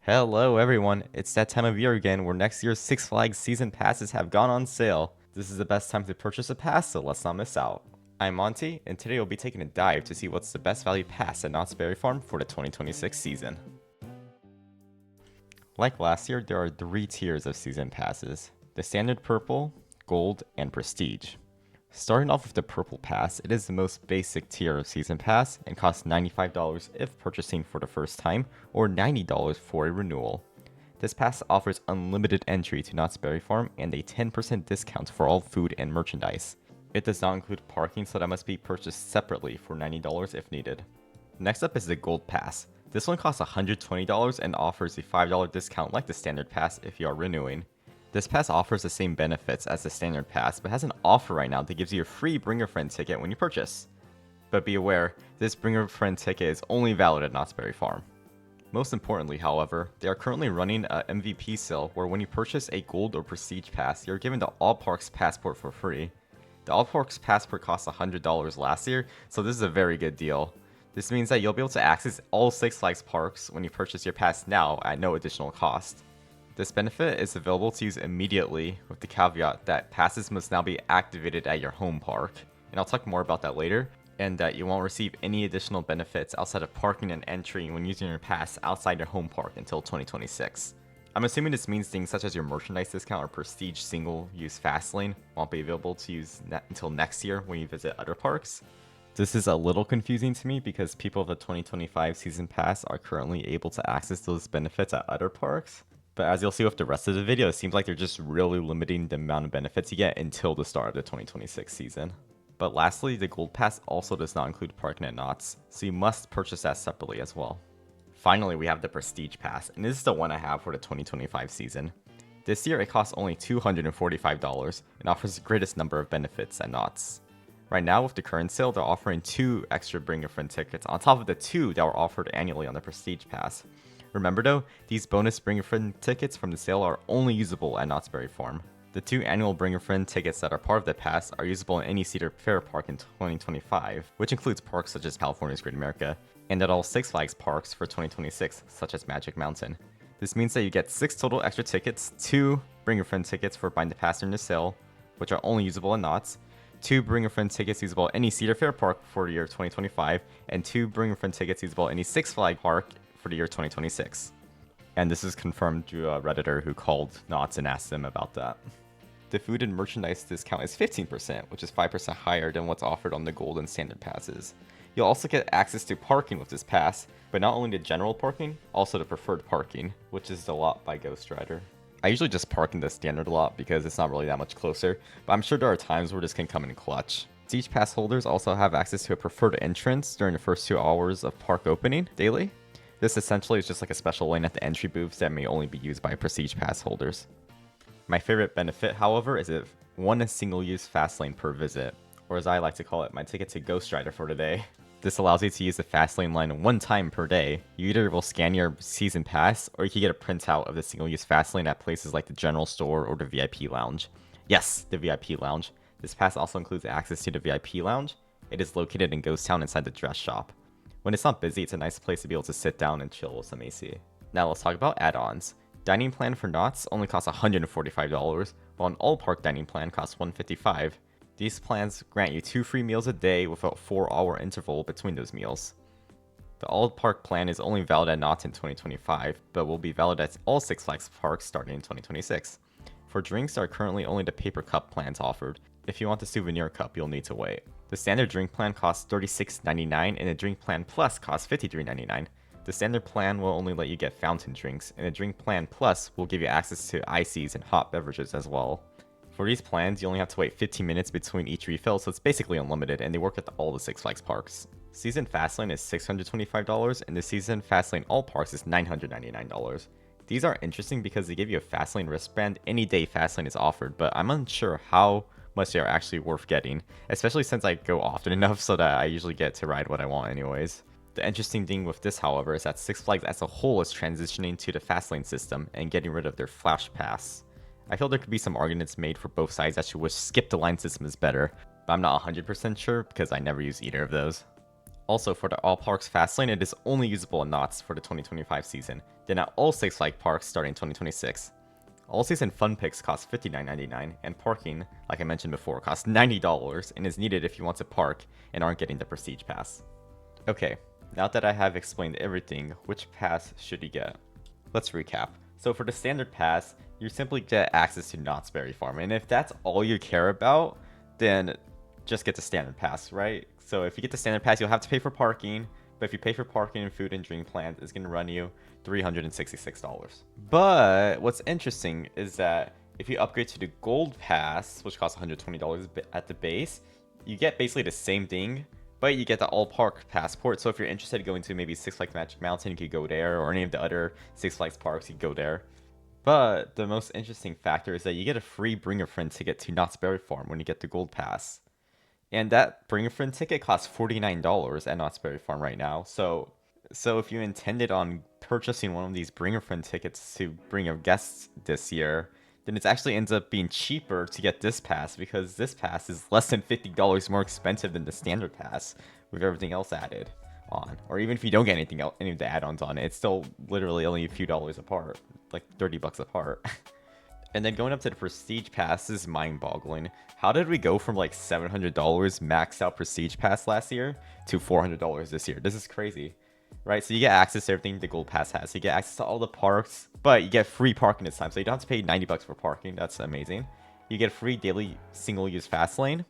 Hello everyone, it's that time of year again where next year's Six Flags season passes have gone on sale. This is the best time to purchase a pass, so let's not miss out. I'm Monty, and today we'll be taking a dive to see what's the best value pass at Knott's Berry Farm for the 2026 season. Like last year, there are 3 tiers of season passes: the standard purple, gold, and prestige. Starting off with the purple pass, it is the most basic tier of season pass and costs $95 if purchasing for the first time or $90 for a renewal. This pass offers unlimited entry to Knott's Berry Farm and a 10% discount for all food and merchandise. It does not include parking, so that must be purchased separately for $90 if needed. Next up is the gold pass. This one costs $120 and offers a $5 discount like the standard pass if you are renewing. This pass offers the same benefits as the standard pass, but has an offer right now that gives you a free Bring a Friend ticket when you purchase. But be aware, this Bring a Friend ticket is only valid at Knott's Berry Farm. Most importantly, however, they are currently running a MVP sale where when you purchase a gold or prestige pass, you're given the All Parks passport for free. The All Parks passport cost $100 last year, so this is a very good deal. This means that you'll be able to access all Six Flags parks when you purchase your pass now at no additional cost. This benefit is available to use immediately, with the caveat that passes must now be activated at your home park, and I'll talk more about that later, and that you won't receive any additional benefits outside of parking and entry when using your pass outside your home park until 2026. I'm assuming this means things such as your merchandise discount or prestige single-use fast lane won't be available to use until next year when you visit other parks. This is a little confusing to me because people of the 2025 season pass are currently able to access those benefits at other parks. But as you'll see with the rest of the video, it seems like they're just really limiting the amount of benefits you get until the start of the 2026 season. But lastly, the Gold Pass also does not include parking at Knott's, so you must purchase that separately as well. Finally, we have the Prestige Pass, and this is the one I have for the 2025 season. This year, it costs only $245 and offers the greatest number of benefits at Knott's. Right now, with the current sale, they're offering 2 extra Bring a Friend tickets on top of the 2 that were offered annually on the Prestige Pass. Remember though, these bonus Bring a Friend tickets from the sale are only usable at Knott's Berry Farm. The 2 annual Bring a Friend tickets that are part of the pass are usable in any Cedar Fair park in 2025, which includes parks such as California's Great America, and at all Six Flags parks for 2026, such as Magic Mountain. This means that you get 6 total extra tickets, 2 Bring a Friend tickets for buying the pass during the sale, which are only usable at Knott's, 2 Bring a Friend tickets usable at any Cedar Fair park for the year 2025, and 2 Bring a Friend tickets usable at any Six Flags park for the year 2026. And this is confirmed through a Redditor who called Knott and asked them about that. The food and merchandise discount is 15%, which is 5% higher than what's offered on the gold and standard passes. You'll also get access to parking with this pass, but not only the general parking, also the preferred parking, which is the lot by Ghost Rider. I usually just park in the standard lot because it's not really that much closer, but I'm sure there are times where this can come in clutch. Each pass holders also have access to a preferred entrance during the first 2 hours of park opening daily. This essentially is just like a special lane at the entry booths that may only be used by Prestige Pass holders. My favorite benefit, however, is if one single-use fast lane per visit, or as I like to call it, my ticket to Ghost Rider for today. This allows you to use the fast lane line 1 time per day. You either will scan your season pass, or you can get a printout of the single-use fast lane at places like the general store or the VIP lounge. Yes, the VIP lounge. This pass also includes access to the VIP lounge. It is located in Ghost Town inside the dress shop. When it's not busy, it's a nice place to be able to sit down and chill with some AC. Now let's talk about add-ons. Dining plan for Knott's only costs $145, while an all-park dining plan costs $155. These plans grant you 2 free meals a day with a 4-hour interval between those meals. The all-park plan is only valid at Knott's in 2025, but will be valid at all Six Flags parks starting in 2026. For drinks, there are currently only the paper cup plans offered. If you want the souvenir cup, you'll need to wait. The standard drink plan costs $36.99 and the drink plan plus costs $53.99. The standard plan will only let you get fountain drinks, and the drink plan plus will give you access to ices and hot beverages as well. For these plans, you only have to wait 15 minutes between each refill, so it's basically unlimited, and they work at all the Six Flags parks. Season Fastlane is $625, and the Season Fastlane All Parks is $999. These are interesting because they give you a Fastlane wristband any day Fastlane is offered, but I'm unsure how much they are actually worth getting, especially since I go often enough so that I usually get to ride what I want anyways. The interesting thing with this, however, is that Six Flags as a whole is transitioning to the Fastlane system and getting rid of their Flash Pass. I feel there could be some arguments made for both sides that you wish skip the line system is better, but I'm not 100% sure because I never use either of those. Also, for the All Parks Fastlane, it is only usable in Knott's for the 2025 season, then at all Six Flags parks starting 2026. All season fun picks cost $59.99, and parking, like I mentioned before, costs $90 and is needed if you want to park and aren't getting the Prestige Pass. Okay, now that I have explained everything, which pass should you get? Let's recap. So for the standard pass, you simply get access to Knott's Berry Farm, and if that's all you care about, then just get the standard pass, right? So if you get the standard pass, you'll have to pay for parking, but if you pay for parking and food and drink plans, it's going to run you $366. But what's interesting is that if you upgrade to the gold pass, which costs $120 at the base, you get basically the same thing, but you get the all park passport. So if you're interested in going to maybe Six Flags Magic Mountain, you could go there, or any of the other Six Flags parks, you could go there. But the most interesting factor is that you get a free Bring a Friend ticket to Knott's Berry Farm when you get the gold pass. And that Bring a Friend ticket costs $49 at Knott's Berry Farm right now. So if you intended on purchasing one of these Bring a Friend tickets to bring a guest this year, then it actually ends up being cheaper to get this pass, because this pass is less than $50 more expensive than the standard pass with everything else added on. Or even if you don't get anything else, any of the add-ons on it, it's still literally only a few dollars apart, like 30 bucks apart. And then going up to the Prestige Pass is mind-boggling. How did we go from like $700 maxed out Prestige Pass last year to $400 this year? This is crazy, right? So you get access to everything the Gold Pass has. You get access to all the parks, but you get free parking this time. So you don't have to pay 90 bucks for parking. That's amazing. You get free daily single-use fast lane.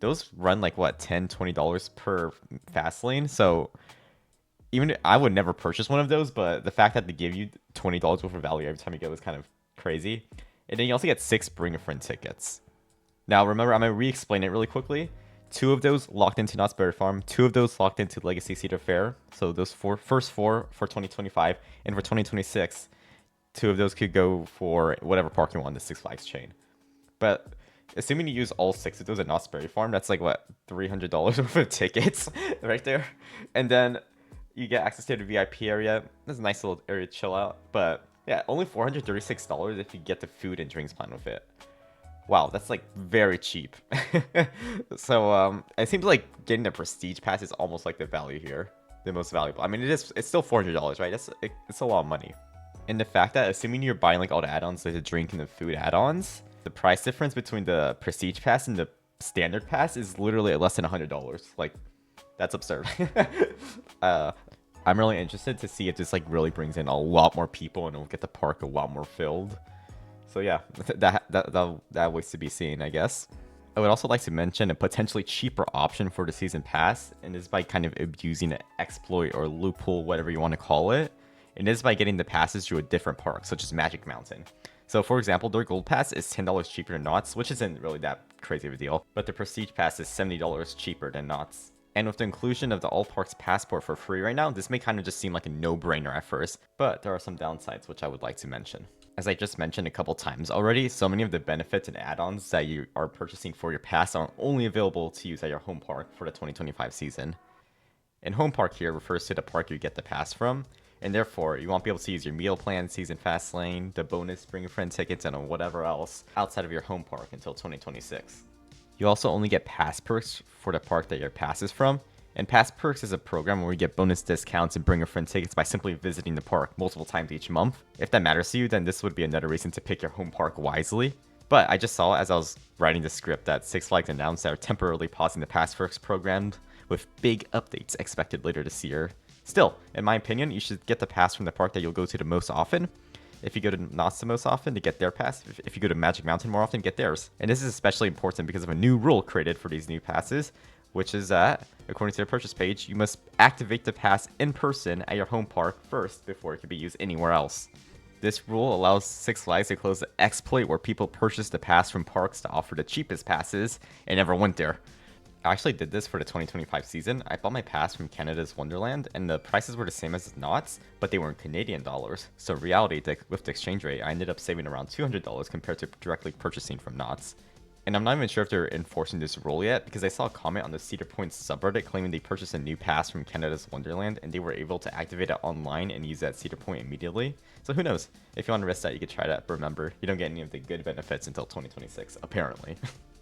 Those run like what, $10, $20 per fast lane. So even I would never purchase one of those, but the fact that they give you $20 worth of value every time you go is kind of crazy. And then you also get 6 Bring a Friend tickets. Now remember, I'm going to re-explain it really quickly. 2 of those locked into Knott's Berry Farm, 2 of those locked into Legacy Cedar Fair. So those first 4 for 2025, and for 2026, 2 of those could go for whatever park you want in the Six Flags chain. But assuming you use all 6 of those at Knott's Berry Farm, that's like what, $300 worth of tickets right there. And then you get access to the VIP area. That's a nice little area to chill out, but yeah, only $436 if you get the food and drinks plan with it. Wow, that's like very cheap. So it seems like getting the Prestige Pass is almost like the value here, the most valuable. I mean, it's still $400, right? It's a lot of money. And the fact that, assuming you're buying like all the add-ons, like the drink and the food add-ons, the price difference between the Prestige Pass and the Standard Pass is literally less than $100. Like, that's absurd. I'm really interested to see if this like really brings in a lot more people and it'll get the park a lot more filled. So yeah, that waits to be seen, I guess. I would also like to mention a potentially cheaper option for the season pass, and this is by kind of abusing an exploit or loophole, whatever you want to call it. And this is by getting the passes through a different park, such as Magic Mountain. So for example, their gold pass is $10 cheaper than Knott's, which isn't really that crazy of a deal, but the Prestige Pass is $70 cheaper than Knott's. And with the inclusion of the All Parks Passport for free right now, this may kind of just seem like a no-brainer at first, but there are some downsides which I would like to mention. As I just mentioned a couple times already, so many of the benefits and add-ons that you are purchasing for your pass are only available to use at your home park for the 2025 season. And home park here refers to the park you get the pass from, and therefore you won't be able to use your meal plan, season fast lane, the bonus Bring a Friend tickets, and whatever else outside of your home park until 2026. You also only get pass perks for the park that your pass is from, and Pass Perks is a program where you get bonus discounts and Bring a Friend tickets by simply visiting the park multiple times each month. If that matters to you, then this would be another reason to pick your home park wisely. But I just saw as I was writing the script that Six Flags announced they're temporarily pausing the Pass Perks program, with big updates expected later this year. Still, in my opinion, you should get the pass from the park that you'll go to the most often. If you go to Knott's the most often, to get their pass. If you go to Magic Mountain more often, get theirs. And this is especially important because of a new rule created for these new passes, which is that, according to their purchase page, you must activate the pass in person at your home park first before it can be used anywhere else. This rule allows Six Flags to close the exploit where people purchase the pass from parks to offer the cheapest passes and never went there. I actually did this for the 2025 season. I bought my pass from Canada's Wonderland, and the prices were the same as Knott's, but they were in Canadian dollars. So in reality, with the exchange rate, I ended up saving around $200 compared to directly purchasing from Knott's. And I'm not even sure if they're enforcing this rule yet, because I saw a comment on the Cedar Point subreddit claiming they purchased a new pass from Canada's Wonderland, and they were able to activate it online and use it at Cedar Point immediately. So who knows? If you want to risk that, you could try that, but remember, you don't get any of the good benefits until 2026, apparently.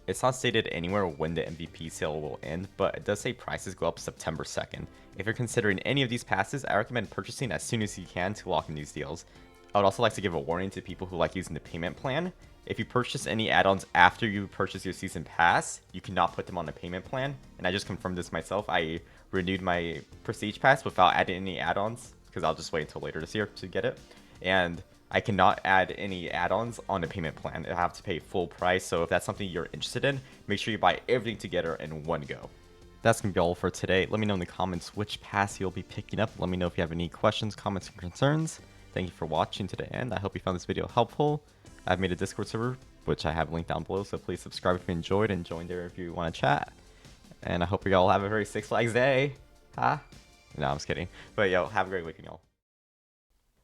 It's not stated anywhere when the MVP sale will end, but it does say prices go up September 2nd. If you're considering any of these passes, I recommend purchasing as soon as you can to lock in these deals. I would also like to give a warning to people who like using the payment plan. If you purchase any add-ons after you purchase your season pass, you cannot put them on a payment plan. And I just confirmed this myself. I renewed my Prestige Pass without adding any add-ons, because I'll just wait until later this year to get it. And I cannot add any add-ons on a payment plan. I have to pay full price. So if that's something you're interested in, make sure you buy everything together in one go. That's going to be all for today. Let me know in the comments which pass you'll be picking up. Let me know if you have any questions, comments, or concerns. Thank you for watching to the end. I hope you found this video helpful. I've made a Discord server, which I have linked down below, so please subscribe if you enjoyed and join there if you want to chat. And I hope you all have a very Six Flags day. Huh? No, I'm just kidding. But yo, have a great weekend, y'all.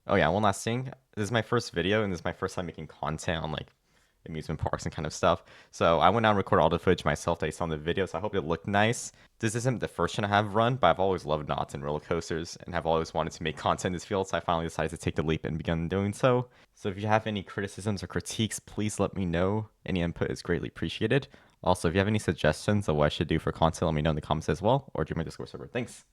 Oh yeah, one last thing. This is my first video, and this is my first time making content on like amusement parks and kind of stuff. So I went out and recorded all the footage myself that you saw in the video, so I hope it looked nice. This isn't the first one I have run, but I've always loved knots and roller coasters and have always wanted to make content in this field, so I finally decided to take the leap and begun doing so. So if you have any criticisms or critiques, please let me know. Any input is greatly appreciated. Also, if you have any suggestions of what I should do for content, let me know in the comments as well, or join my Discord server. Thanks!